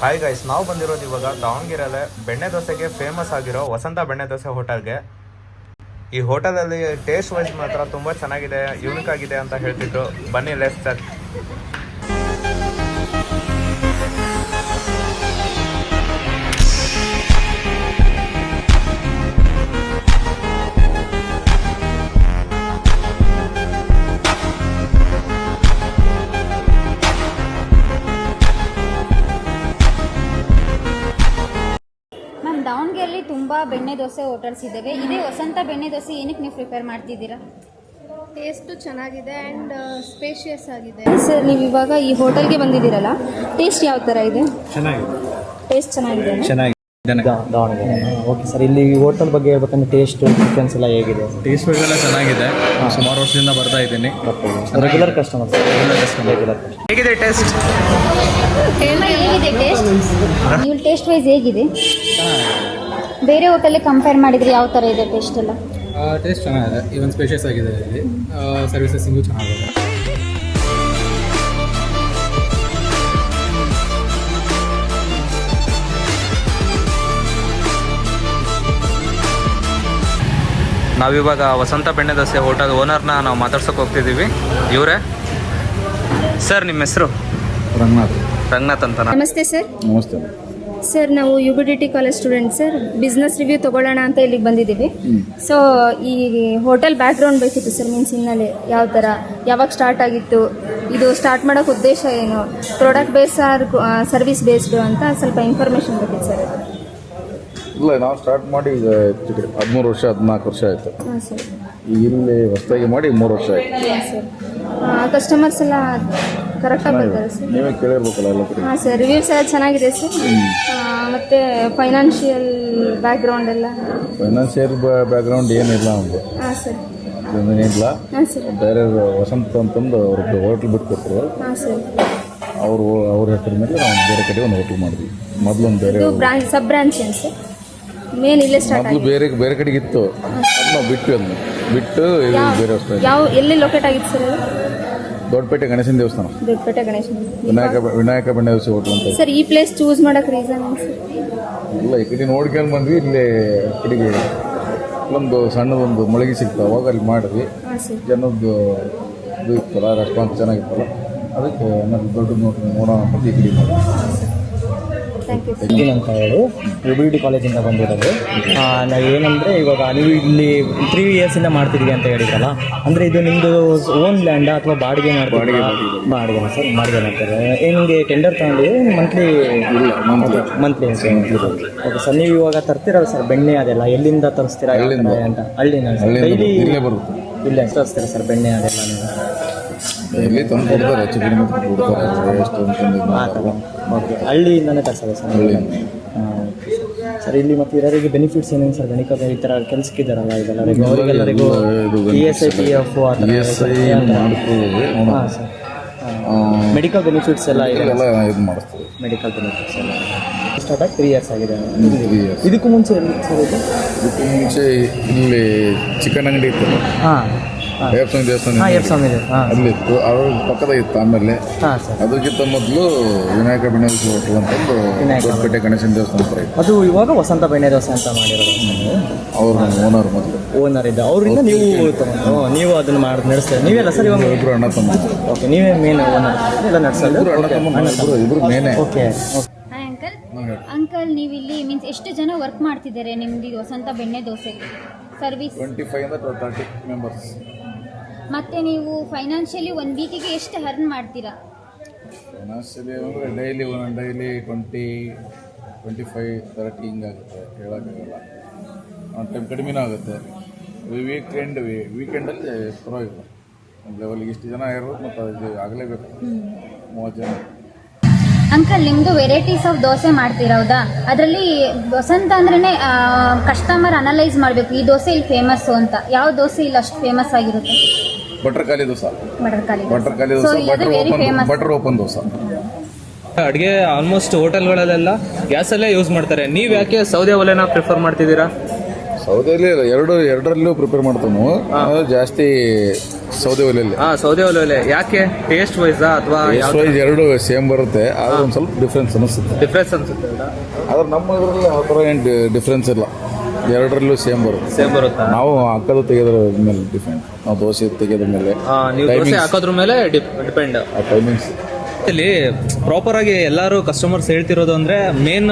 Hi guys, ನಾವು ಬಂದಿರೋದು ಇವಾಗ ದಾವಣಗೆರೆಯಲ್ಲೇ ಬೆಣ್ಣೆ ದೋಸೆಗೆ ಫೇಮಸ್ ಆಗಿರೋ ವಸಂತ ಬೆಣ್ಣೆ ದೋಸೆ ಹೋಟೆಲ್ಗೆ. ಈ ಹೋಟೆಲಲ್ಲಿ ಟೇಸ್ಟ್ ವೈಸ್ ಮಾತ್ರ ತುಂಬ ಚೆನ್ನಾಗಿದೆ, ಯೂನಿಕ್ ಆಗಿದೆ ಅಂತ ಹೇಳ್ತಿದ್ರು. ಬನ್ನಿ ಲೆಟ್ಸ್ ಚೆಕ್. ದಾವಣಗೆರೆಯಲ್ಲಿ ತುಂಬ ಬೆಣ್ಣೆ ದೋಸೆ ಹೋಟೆಲ್ಸ್ ಇದ್ದಾವೆ. ಇದೇ ವಸಂತ ಬೆಣ್ಣೆ ದೋಸೆ ಏನಕ್ಕೆ ನೀವು ಪ್ರಿಪೇರ್ ಮಾಡ್ತಿದ್ದೀರಾ? ಟೇಸ್ಟು ಚೆನ್ನಾಗಿದೆ ಆ್ಯಂಡ್ ಸ್ಪೇಷಿಯಸ್ ಆಗಿದೆ. ಸರ್, ನೀವು ಇವಾಗ ಈ ಹೋಟೆಲ್ಗೆ ಬಂದಿದ್ದೀರಲ್ಲ, ಟೇಸ್ಟ್ ಯಾವ ಥರ ಇದೆ? ಚೆನ್ನಾಗಿದೆ. ಟೇಸ್ಟ್ ಚೆನ್ನಾಗಿದೆ. ದಾವಣಗೆರೆ. ಓಕೆ ಸರ್, ಇಲ್ಲಿ ಹೋಟೆಲ್ ಬಗ್ಗೆ ಹೇಳ್ಬೇಕಂದ್ರೆ ಟೇಸ್ಟ್ ಡಿಫ್ರೆನ್ಸ್ ಎಲ್ಲ ಹೇಗಿದೆ? ಟೇಸ್ಟ್ ವೈಸ್ ಎಲ್ಲ ಚೆನ್ನಾಗಿದೆ. ಸುಮಾರು ವರ್ಷದಿಂದ ಬರ್ತಾ ಇದ್ದೀನಿ. Regular customer sir. ಹೇಗಿದೆ ಟೇಸ್ಟ್? ಹೇಗಿದೆ ಟೇಸ್ಟ್? ನೀವು ಟೇಸ್ಟ್ ವೈಸ್ ಹೇಗಿದೆ? ಬೇರೆ ಹೋಟೆಲ್ಗೆ ಕಂಪೇರ್ ಮಾಡಿದ್ರೆ ಯಾವ ಥರ ಇದೆ ಟೇಸ್ಟ್ ಎಲ್ಲ? ಟೇಸ್ಟ್ ಚೆನ್ನಾಗಿದೆ, ಈವನ್ ಸ್ಪೇಷಿಯಸ್ ಆಗಿದೆ. ಇಲ್ಲಿ ಸರ್ವಿಸಸ್ಸಿಂಗು ಚೆನ್ನಾಗಿದೆ. ನಾವಿವಾಗ ವಸಂತ ಬೆಣ್ಣೆ ದೋಸೆ ಹೋಟೆಲ್ ಓನರ್ನ ನಾವು ಮಾತಾಡ್ಸೋಕೆ ಹೋಗ್ತಿದ್ದೀವಿ. ಇವರೇ ಸರ್, ನಿಮ್ಮ ಹೆಸರು? ರಂಗನಾಥ್ ಅಂತ. ನಮಸ್ತೆ ಸರ್. ನಮಸ್ತೆ ಸರ್, ನಾವು UBDT college student sir. Business review ತೊಗೊಳ್ಳೋಣ ಅಂತ ಇಲ್ಲಿಗೆ ಬಂದಿದ್ದೀವಿ. ಸೊ ಈ ಹೋಟೆಲ್ ಬ್ಯಾಕ್ಗ್ರೌಂಡ್ ಬೇಕಿತ್ತು ಸರ್. ಮೀನ್ಸ್ ಹಿನ್ನೆಲೆ ಯಾವ ಥರ, ಯಾವಾಗ ಸ್ಟಾರ್ಟ್ ಆಗಿತ್ತು, ಇದು ಸ್ಟಾರ್ಟ್ ಮಾಡೋಕ್ಕೆ ಉದ್ದೇಶ ಏನು, product base or service based ಅಂತ ಸ್ವಲ್ಪ ಇನ್ಫಾರ್ಮೇಷನ್ ಬೇಕಿತ್ತು ಸರ್. ಇಲ್ಲ, ನಾವು ಸ್ಟಾರ್ಟ್ ಮಾಡಿ ಈಗ 13 ವರ್ಷ 14 ವರ್ಷ ಆಯಿತು. ಹಾಂ ಸರ್. ಇಲ್ಲಿ ಹೊಸದಾಗಿ ಮಾಡಿ 3 ವರ್ಷ ಆಯಿತು. ಹಾಂ ಸರ್. ಕಸ್ಟಮರ್ಸ್ ಎಲ್ಲ ಕರೆಕ್ಟಾಗಿ ಬರ್ತಾರೆ ಸರ್? ನೀವೇ ಕೇಳಿರ್ಬೇಕಲ್ಲ ಎಲ್ಲ ಕಡೆ. ಹಾಂ ಸರ್, ರಿವ್ಯೂಸ್ ಎಲ್ಲ ಚೆನ್ನಾಗಿದೆ ಸರ್. ಮತ್ತು ಫೈನಾನ್ಷಿಯಲ್ ಬ್ಯಾಕ್ಗ್ರೌಂಡ್ ಎಲ್ಲ? ಫೈನಾನ್ಷಿಯಲ್ ಬ್ಯಾಕ್ಗ್ರೌಂಡ್ ಏನಿಲ್ಲ ನಮಗೆ. ಹಾಂ ಸರ್. ಏನಿಲ್ಲ. ಹಾಂ ಸರ್. ಬೇರೆ ವಸಂತ ಅಂತಂದು ಅವ್ರದ್ದು ಹೋಟ್ಲ್ ಬಿಟ್ಕೊಟ್ರು. ಹಾಂ ಸರ್. ಅವ್ರ ಹೆಸರ ಮೇಲೆ ನಾವು ಬೇರೆ ಕಡೆ ಒಂದು ಹೋಟ್ಲ್ ಮಾಡಿದ್ವಿ. ಮೊದಲೊಂದು ಬೇರೆ ಬ್ರಾಂಚ್, ಸಬ್ ಬ್ರಾಂಚ್ ಏನು ಸರ್? ಮೇನ್ ಇಲ್ಲೇ ಸ್ಟಾರ್ಟ್ ಮೊದಲು ಬೇರೆ ಕಡೆಗೆ ಇತ್ತು, ಅದು ನಾವು ಬಿಟ್ಟು ಬೇರೆ ಹೊಸ ಎಲ್ಲಿ ಲೊಕೇಟ್ ಆಗಿತ್ತು ಸರ್? ದೊಡ್ಡಪೇಟೆ ಗಣೇಶನ ದೇವಸ್ಥಾನ, ದೊಡ್ಡಪೇಟೆ ಗಣೇಶನ ವಿನಾಯಕ ಬೆಣ್ಣೆ ದೋಸೆ ಹೋಟ್ಲ್ ಅಂತ. ಸರ್, ಈ ಪ್ಲೇಸ್ ಚೂಸ್ ಮಾಡೋಕೆ ರೀಸನ್ ಏನು ಸರ್? ಇಲ್ಲ, ಈ ಕಡೆ ನೋಡ್ಕೊಂಡು ಬಂದ್ವಿ. ಇಲ್ಲಿ ಕಡೆಗೆ ಒಂದು ಸಣ್ಣದೊಂದು ಮೊಳಗಿ ಸಿಗ್ತಾವೆ, ಅವಾಗ ಅಲ್ಲಿ ಮಾಡಿದ್ವಿ. ಜನದ್ದು ಇದು ಇತ್ತಲ್ಲ, ರೆಸ್ಪಾನ್ಸ್ ಚೆನ್ನಾಗಿತ್ತಲ್ಲ, ಅದಕ್ಕೆ ಅನ್ನೋದು ದೊಡ್ಡ ನೋಡೋಣ ಅಂತ ಈ ಕಡೆ ಮಾಡಿದ್ವಿ. ಅಂತ ಹೇಳಿ UBD ಕಾಲೇಜಿಂದ ಬಂದಿರೋದು. ನಾವು ಏನಂದರೆ ಇವಾಗ ನೀವು ಇಲ್ಲಿ 3 ಇಯರ್ಸಿಂದ ಮಾಡ್ತಿದ್ದೀವಿ ಅಂತ ಹೇಳಿದ್ರಲ್ಲ, ಅಂದರೆ ಇದು ನಿಮ್ಮದು ಓನ್ ಲ್ಯಾಂಡಾ ಅಥವಾ ಬಾಡಿಗೆ ಬಾಡಿಗೆ ಸರ್? ಬಾಡಿಗೆ ಮಾಡ್ತಾರೆ. ನಿಮಗೆ ಟೆಂಡರ್ ತಗೊಂಡಿದೆ ಮಂತ್ಲಿ? Monthly okay sir. ನೀವು ಇವಾಗ ತರ್ತೀರಲ್ಲ ಸರ್ ಬೆಣ್ಣೆ, ಅದೆಲ್ಲ ಎಲ್ಲಿಂದ ತರಿಸ್ತೀರಾ ಅಂತ? ಹಳ್ಳಿನ ಡೈಲಿ ಇಲ್ಲೇ ತರಿಸ್ತೀರಾ ಸರ್ ಬೆಣ್ಣೆ ಅದೆಲ್ಲ? ನೀವು ಎಲ್ಲಿ ತಂದು ಕೊಡ್ತಾರೆ, ಹೆಚ್ಚು ಕಡಿಮೆ ಕೊಡ್ತಾರೆ. ಎಷ್ಟು ಅಂತಂದು ಓಕೆ, ಹಳ್ಳಿಯಿಂದನೇ ತರಿಸೋದು ಸರ್? ಸರ್, ಇಲ್ಲಿ ಮತ್ತು ಇರೋರಿಗೆ ಬೆನಿಫಿಟ್ಸ್ ಏನೇನು ಸರ್? ಗಣಿಕ ಈ ಥರ ಕೆಲಸಕ್ಕಿದ್ದಾರಲ್ಲ, ಇದೆಲ್ಲ ಅವರಿಗೆಲ್ಲರಿಗೂ ESI PF ಆ ಥರ ಮಾಡ್ಕೊಳ್ಳೋದು. ಹಾಂ ಸರ್. ಮೆಡಿಕಲ್ ಬೆನಿಫಿಟ್ಸ್ ಎಲ್ಲ ಇದು ಮಾಡಿಸ್ತೀವಿ. ಮೆಡಿಕಲ್ ಬೆನಿಫಿಟ್ಸ್ ಎಲ್ಲ ಸ್ಟಾರ್ಟ್ ಆಗಿ 3 ಇಯರ್ಸ್ ಆಗಿದೆ. ಇದಕ್ಕೂ ಮುಂಚೆ ಎಲ್ಲಿ ಸರ್? ಇದಕ್ಕೂ ಮುಂಚೆ ಇಲ್ಲಿ ಚಿಕನ್ ಅಂಗಡಿ ಇತ್ತು. ಹಾಂ, ಅಯ್ಯಪ್ಪ ದೇವಸ್ಥಾನ ಅಲ್ಲಿತ್ತು, ಅವ್ರ ಪಕ್ಕದಾಗಿತ್ತು. ಆಮೇಲೆ ಅದಕ್ಕಿಂತ ಮೊದಲು ವಿನಾಯಕ ಬೆಣ್ಣೆ ದೋಸೆ ಹೋಟೆಲ್ ಅಂತಂದು ದೊಡ್ಡಪೇಟೆ ಗಣೇಶನ ದೇವಸ್ಥಾನ ಹತ್ರ ಇತ್ತು. ಅದು ಇವಾಗ ವಸಂತ ಬೆಣ್ಣೆ ದೋಸೆ ಅಂತ ಮಾಡಿರೋದು. ಅವ್ರ ಓನರ್ ಮೊದಲು ಓನರ್ ಇದ್ದ, ಅವರಿಂದ ನೀವು ತಗೊಂಡು ನೀವು ಅದನ್ನು ಮಾಡಿ ನಡೆಸ್ತಾರೆ? ನೀವೆಲ್ಲ ಸರ್ ಇವಾಗ? ಇಬ್ಬರು ಅಣ್ಣ ತಮ್ಮ. ಓಕೆ, ನೀವೇ ಮೇನ್ ಓನರ್ ಎಲ್ಲ ನಡೆಸೋದು? ಇಬ್ಬರು ಮೇನೇ. ಓಕೆ. ಹಾಯ್ ಅಂಕಲ್, ನೀವು ಇಲ್ಲಿ ಮೀನ್ಸ್ ಎಷ್ಟು ಜನ ವರ್ಕ್ ಮಾಡ್ತಿದ್ದಾರೆ ನಿಮ್ದು ವಸಂತ ಬೆಣ್ಣೆ ದೋಸೆಗೆ? Service 25 to 30 members. ಮತ್ತು ನೀವು ಫೈನಾನ್ಷಿಯಲಿ 1 ವೀಕಿಗೆ ಎಷ್ಟು ಅರ್ನ್ ಮಾಡ್ತೀರಾ? ಫೈನಾನ್ಷಿಯಲಿ ಅಂದರೆ ಡೈಲಿ 20, 25, 30 ಹಿಂಗಾಗುತ್ತೆ, ಹೇಳೋಕ್ಕಾಗಲ್ಲ. ಒಂದು ಟೈಮ್ ಕಡಿಮೆನೂ ಆಗುತ್ತೆ. ವೀಕೆಂಡಲ್ಲಿ ಪರವಾಗಿಲ್ಲ, ಒಂದು ಲೆವೆಲ್ಗೆ ಇಷ್ಟು ಜನ ಇರೋದು, ಮತ್ತು ಅದು ಆಗಲೇಬೇಕು 30 ಜನ. ಅಂಕಲ್, ನಿಮ್ಮದು ವೆರೈಟೀಸ್ ಆಫ್ ದೋಸೆ ಮಾಡ್ತೀರೌದಾ? ಅದರಲ್ಲಿ ವಸಂತ ಅಂದ್ರೇ ಕಸ್ಟಮರ್ ಅನಲೈಸ್ ಮಾಡಬೇಕು, ಈ ದೋಸೆ ಇಲ್ಲಿ ಫೇಮಸ್ಸು ಅಂತ. ಯಾವ ದೋಸೆ ಇಲ್ಲಿ ಅಷ್ಟು ಫೇಮಸ್ ಆಗಿರುತ್ತೆ? ಬಟರ್ ಖಾಲಿ ದೋಸೆ, ಬಟರ್ ಓಪನ್ ದೋಸೆ. ಅಡುಗೆ ಆಲ್ಮೋಸ್ಟ್ ಹೋಟೆಲ್ಗಳಲ್ಲೆಲ್ಲ ಗ್ಯಾಸಲ್ಲೇ ಯೂಸ್ ಮಾಡ್ತಾರೆ. ನೀವು ಯಾಕೆ ಸೌದೆ ಒಲೆನ ಪ್ರಿಫರ್ ಮಾಡ್ತಿದ್ದೀರಾ? ಸೌದೆಯಲ್ಲಿ ಎರಡರಲ್ಲೂ ಪ್ರಿಪೇರ್ ಮಾಡ್ತೀವಿ ನಾವು. ಜಾಸ್ತಿ ಸೌದೆ ಒಲೆಯಲ್ಲಿ. ಸೌದೆ ಒಲೆ ಯಾಕೆ? ಟೇಸ್ಟ್ ವೈಸಾ ಅಥವಾ ಟೇಸ್ಟ್ ವೈಸ್ ಎರಡು ಸೇಮ್ ಬರುತ್ತೆ, ಆದ್ರೆ ಒಂದು ಸ್ವಲ್ಪ ಡಿಫ್ರೆನ್ಸ್ ಅನಿಸುತ್ತೆ. ಡಿಫ್ರೆನ್ಸ್ ಅನ್ಸುತ್ತೆ? ಆದ್ರೆ ನಮ್ಮ ಇದರಲ್ಲಿ ಆ ಥರ ಏನು ಡಿಫ್ರೆನ್ಸ್ ಇಲ್ಲ, ಎರಡರಲ್ಲೂ ಸೇಮ್ ಬರುತ್ತೆ. ನಾವು ಹಾಕೋದು ತೆಗೆದ್ರ ಮೇಲೆ ಡಿಫೆಂಡ್, ನಾವು ದೋಸೆ ತೆಗೆದ್ರ ಮೇಲೆ ನೀವು ದೋಸೆ ಹಾಕೋದ್ರ ಮೇಲೆ ಡಿಪೆಂಡ್ ಆ ಟೈಮಿಂಗ್ಸ್. ಇಲ್ಲಿ ಪ್ರಾಪರ್ ಆಗಿ ಎಲ್ಲರೂ ಕಸ್ಟಮರ್ಸ್ ಹೇಳ್ತಿರೋದು ಅಂದ್ರೆ ಮೇನ್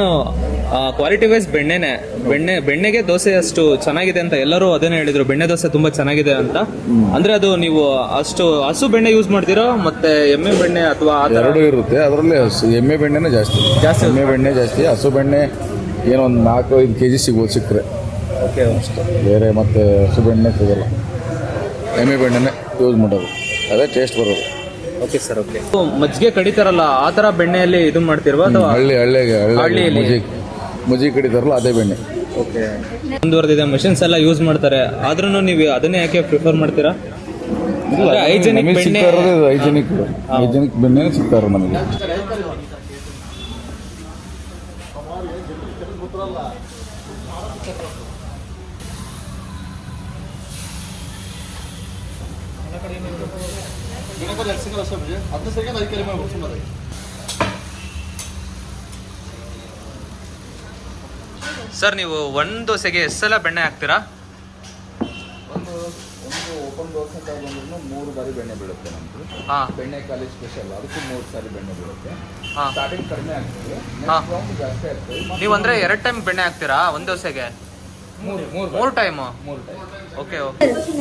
ಕ್ವಾಲಿಟಿ ವೈಸ್ ಬೆಣ್ಣೆಗೆ ದೋಸೆ ಅಷ್ಟು ಚೆನ್ನಾಗಿದೆ ಅಂತ ಎಲ್ಲರೂ ಅದನ್ನೇ ಹೇಳಿದ್ರು. ಬೆಣ್ಣೆ ದೋಸೆ ತುಂಬಾ ಚೆನ್ನಾಗಿದೆ ಅಂತ. ಅಂದ್ರೆ ಅದು ನೀವು ಅಷ್ಟು ಹಸು ಬೆಣ್ಣೆ ಯೂಸ್ ಮಾಡ್ತೀರೋ ಮತ್ತೆ ಎಮ್ಮೆ ಬೆಣ್ಣೆ ಅಥವಾ ಎರಡೂ ಇರುತ್ತೆ. ಅದರಲ್ಲಿ ಎಮ್ಮೆ ಬೆಣ್ಣೆನೇ ಜಾಸ್ತಿ. ಎಮ್ಮೆ ಬೆಣ್ಣೆ ಜಾಸ್ತಿ, ಹಸು ಬೆಣ್ಣೆ ಏನೋ ಒಂದು 4-5 kg ಸಿಗ್ಬೋದು ಸಿಕ್ಕರೆ. ಓಕೆ, ಬೇರೆ ಮತ್ತೆ ಹಸು ಬೆಣ್ಣೆ ಸಿಗಲ್ಲ, ಎಮ್ಮೆ ಬೆಣ್ಣೆನೇ ಯೂಸ್ ಮಾಡೋದು, ಅದೇ ಟೇಸ್ಟ್ ಬರೋದು. Okay sir. ಓಕೆ, ಮಜ್ಜಿಗೆ ಕಡಿತಾರಲ್ಲ ಆ ತರ ಬೆಣ್ಣೆಯಲ್ಲಿ ಇದು ಮಾಡ್ತಿರುವ ಅಥವಾ ಹಳ್ಳಿಯಲ್ಲಿ ಮುಜಿ ಕಡಿತಾರಲ್ಲ ಅದೇ ಬೆಣ್ಣೆ. ಓಕೆ, ಮುಂದುವರೆದಿದೆ, ಮಷಿನ್ಸ್ ಎಲ್ಲ ಯೂಸ್ ಮಾಡ್ತಾರೆ, ಆದ್ರೂ ನೀವು ಅದನ್ನೇ ಯಾಕೆ ಪ್ರಿಫರ್ ಮಾಡ್ತೀರಾ? ಹೈಜೆನಿಕ್ ಬೆಣ್ಣೆ ಸಿಗ್ತಾರ ನಮಗೆ. ಸರ್, ನೀವು ಒಂದು ದೋಸೆಗೆ ಎಷ್ಟು ಸಲ ಬೆಣ್ಣೆ ಹಾಕ್ತೀರಾ? ಒಂದು ಓಪನ್ ದೋಸೆ ಬಂದ್ರೂ 3 ಬಾರಿ ಬೆಣ್ಣೆ ಬೀಳುತ್ತೆ ನಮ್ದು. ಬೆಣ್ಣೆ ಖಾಲಿ ಸ್ಪೆಷಲ್, ಅದಕ್ಕೂ 3 ಸಾರಿ ಬೆಣ್ಣೆ ಬೀಳುತ್ತೆ. ಸ್ಟಾರ್ಟಿಂಗ್ ಕಡಿಮೆ ಆಗ್ತದೆ, ಜಾಸ್ತಿ ಆಗ್ತದೆ. ನೀವು ಅಂದ್ರೆ 2 ಟೈಮ್ ಬೆಣ್ಣೆ ಹಾಕ್ತೀರಾ ಒಂದು ದೋಸೆಗೆ? 3 ಟೈಮ್. ಓಕೆ.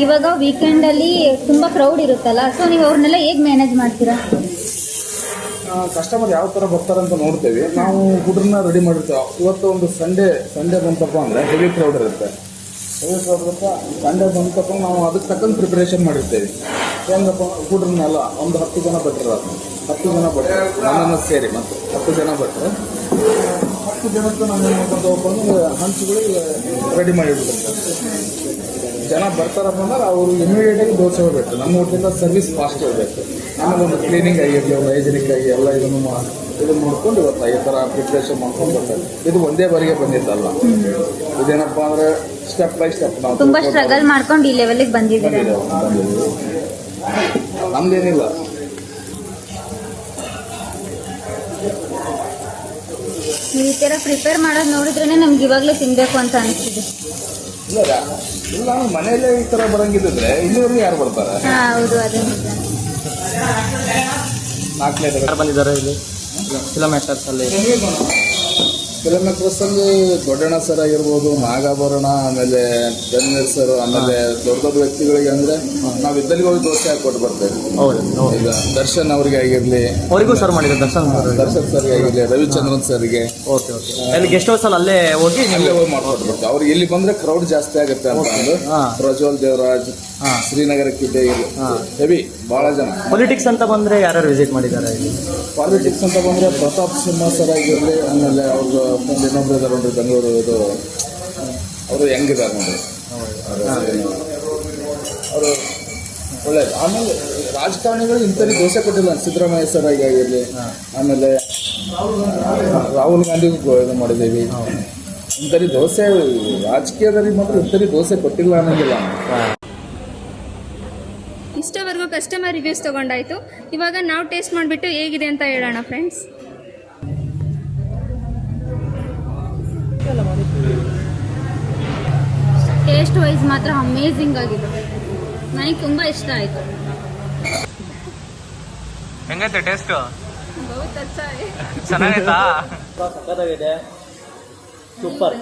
ಇವಾಗ ವೀಕೆಂಡ್ ಅಲ್ಲಿ ತುಂಬಾ ಕ್ರೌಡ್ ಇರುತ್ತಲ್ಲ, ಸೊ ನೀವು ಅವ್ರನ್ನೆಲ್ಲ ಹೇಗೆ ಮ್ಯಾನೇಜ್ ಮಾಡ್ತೀರಾ? ಕಸ್ಟಮರ್ ಯಾವ ಥರ ಬರ್ತಾರಂತ ನೋಡ್ತೇವೆ. ನಾವು ಹುಡ್ರನ್ನ ರೆಡಿ ಮಾಡಿರ್ತೇವೆ. ಇವತ್ತು ಒಂದು ಸಂಡೇ ಬಂತಪ್ಪ ಅಂದರೆ ಹೆವಿ ಕ್ರೌಡ್ ಇರುತ್ತೆ. ಸಂಡೇ ಬಂತಪ್ಪ ನಾವು ಅದಕ್ಕೆ ತಕ್ಕಂತ ಪ್ರಿಪ್ರೇಷನ್ ಮಾಡಿರ್ತೇವೆ. ಹೆಂಗಪ್ಪ ಹುಡ್ರನ್ನೆಲ್ಲ ಒಂದು 10 ಜನ ಭಟ್ರು, 10 ಜನ ಭಟ್ರು ನನ್ನನ್ನು ಸೇರಿ ಮತ್ತು 10 ಜನ ಭಟ್ರು, 10 ಜನಕ್ಕೆ ನಾವು ಏನು ಮಾಡ್ಕೊಂಡು ಹಂಚುಗಳಿಗೆ ರೆಡಿ ಮಾಡಿಬಿಟ್ಟಿರ್ತಾರೆ. ಜನ ಬರ್ತಾರಪ್ಪ ಅಂದ್ರೆ ಅವರು ಇಮಿಡಿಯೇಟಾಗಿ ದೋಸೆ ಹೋಗ್ಬೇಕು. ನಮ್ಮ ಹೋಟೆಲಿಂದ ಸರ್ವಿಸ್ ಫಾಸ್ಟ್ ಇರಬೇಕು. ಆಮೇಲೆ ಒಂದು ಕ್ಲೀನಿಂಗ್ ಆಗಿರಲಿ, ಒಂದು ಹೈಜಿನಿಕ್ ಆಗಿ ಎಲ್ಲ ಇದನ್ನು ನೋಡ್ಕೊಂಡು ಇವತ್ತು ಈ ಥರ ಪ್ರಿಪ್ರೇಷನ್ ಮಾಡ್ಕೊಂಡು ಬರ್ತಾರೆ. ಇದು ಒಂದೇ ಬಾರಿಗೆ ಬಂದಿದ್ದಲ್ಲ, ಇದೇನಪ್ಪ ಅಂದರೆ ಸ್ಟೆಪ್ ಬೈ ಸ್ಟೆಪ್ ನಾವು ತುಂಬಾ ಸ್ಟ್ರಗಲ್ ಮಾಡ್ಕೊಂಡು ಈ ಲೆವೆಲ್ಗೆ ಬಂದಿದ್ದೀವಿ. ನಮ್ದೇನಿಲ್ಲ, ಈ ಥರ ಪ್ರಿಪೇರ್ ಮಾಡೋದು ನೋಡಿದ್ರೇ ನಮ್ಗೆ ಇವಾಗಲೇ ತಿನ್ಬೇಕು ಅಂತ ಅನಿಸ್ತಿದೆ. ಇಲ್ಲ ಮನೆಯಲ್ಲೇ ಈ ಥರ ಬರಂಗಿದ್ರೆ ಇನ್ನೂವರೆಗೆ ಯಾರು ಬರ್ತಾರೆ? ಹೌದು, ಅದೇ ಬಂದಿದ್ದಾರೆ ಇಲ್ಲಿ ಕಿಲೋಮೀಟರ್ಸ್ ಅಲ್ಲಿ. ಕಿಲೋಮೀಟರ್ಸಲ್ಲಿ ದೊಡ್ಡಣ್ಣ ಸರ್ ಆಗಿರ್ಬೋದು, ನಾಗಾಭರಣ, ಆಮೇಲೆ ಧನ್ವೀರ್ ಸರ್, ಆಮೇಲೆ ದೊಡ್ಡ ವ್ಯಕ್ತಿಗಳಿಗೆ ಅಂದರೆ ನಾವು ಇದ್ದಲ್ಲಿಗೆ ಹೋಗಿ ದೋಸೆ ಹಾಕೊಟ್ಟು ಬರ್ತೇವೆ. ಈಗ ದರ್ಶನ್ ಅವ್ರಿಗೆ ಆಗಿರಲಿ, ಅವರಿಗೂ ಸರ್ ಮಾಡಿದ್ರು. ದರ್ಶನ್ ಸರ್ಗೆ ಆಗಿರಲಿ, ರವಿಚಂದ್ರನ್ ಸರ್ಗೆ. ಓಕೆ. ಅಲ್ಲಿ ಗೆಸ್ಟ್ ಹೌಸ್ ಅಲ್ಲಿ ಅಲ್ಲೇ ಹೋಗಿ ಮಾಡ್ಕೊಟ್ಟು ಬರ್ತೀವಿ. ಅವ್ರಿಗೆ ಇಲ್ಲಿ ಬಂದರೆ ಕ್ರೌಡ್ ಜಾಸ್ತಿ ಆಗುತ್ತೆ ಅಂತ ಅಂದು ಪ್ರಜ್ವಲ್ ದೇವರಾಜ್, ಶ್ರೀನಗರಕ್ಕೆ ಹೆವಿ ಭಾಳ ಜನ. ಪೊಲಿಟಿಕ್ಸ್ ಅಂತ ಬಂದರೆ ಯಾರ್ಯಾರು ವಿಸಿಟ್ ಮಾಡಿದ್ದಾರೆ ಇಲ್ಲಿ? ಪಾಲಿಟಿಕ್ಸ್ ಅಂತ ಬಂದರೆ ಪ್ರತಾಪ್ ಸಿಂಹ ಸರ್ ಆಗಿರಲಿ, ಆಮೇಲೆ ಅವ್ರದ್ದು ಒಂದು ಇನ್ನೊಬ್ರು ಇದ್ದಾರೆ ನೋಡ್ರಿ ಬೆಂಗಳೂರು, ಇದು ಅವರು ಹೆಂಗಿದ್ದಾರೆ ನೋಡ್ರಿ, ಅವರು ಒಳ್ಳೇದು. ಆಮೇಲೆ ರಾಜಕಾರಣಿಗಳು ಇಂಥವ್ರಿಗೆ ದೋಸೆ ಕೊಟ್ಟಿಲ್ಲ. ಸಿದ್ದರಾಮಯ್ಯ ಸರ್ ಆಗಿರಲಿ, ಆಮೇಲೆ ರಾಹುಲ್ ಗಾಂಧಿಗೂ ಇದು ಮಾಡಿದ್ದೀವಿ. ಇಂಥವ್ರಿಗೆ ದೋಸೆ ರಾಜಕೀಯದಲ್ಲಿ ಮಾತ್ರ ಇಂಥವ್ರಿಗೆ ದೋಸೆ ಕೊಟ್ಟಿಲ್ಲ ಅನ್ನೋಂಗಿಲ್ಲ. ಇಷ್ಟವರೆಗೂ ಕಸ್ಟಮರ್ ರಿವ್ಯೂಸ್ ತೊಗೊಂಡಾಯ್ತು. ಇವಾಗ ನಾವು ಟೇಸ್ಟ್ ಮಾಡಿಬಿಟ್ಟು ಹೇಗಿದೆ ಅಂತ ಹೇಳೋಣ ಫ್ರೆಂಡ್ಸ್. ಟೇಸ್ಟ್ ವೈಸ್ ಮಾತ್ರ ಅಮೇಝಿಂಗ್ ಆಗಿದೆ. ನನಗೆ ತುಂಬ ಇಷ್ಟ ಆಯಿತು. ಹೆಂಗೈತೆ ಟೇಸ್ಟ್? ಚೆನ್ನಾಗೈತಾ? ಸಕ್ಕತ್ತಾಗಿದೆ, ಸೂಪರ್.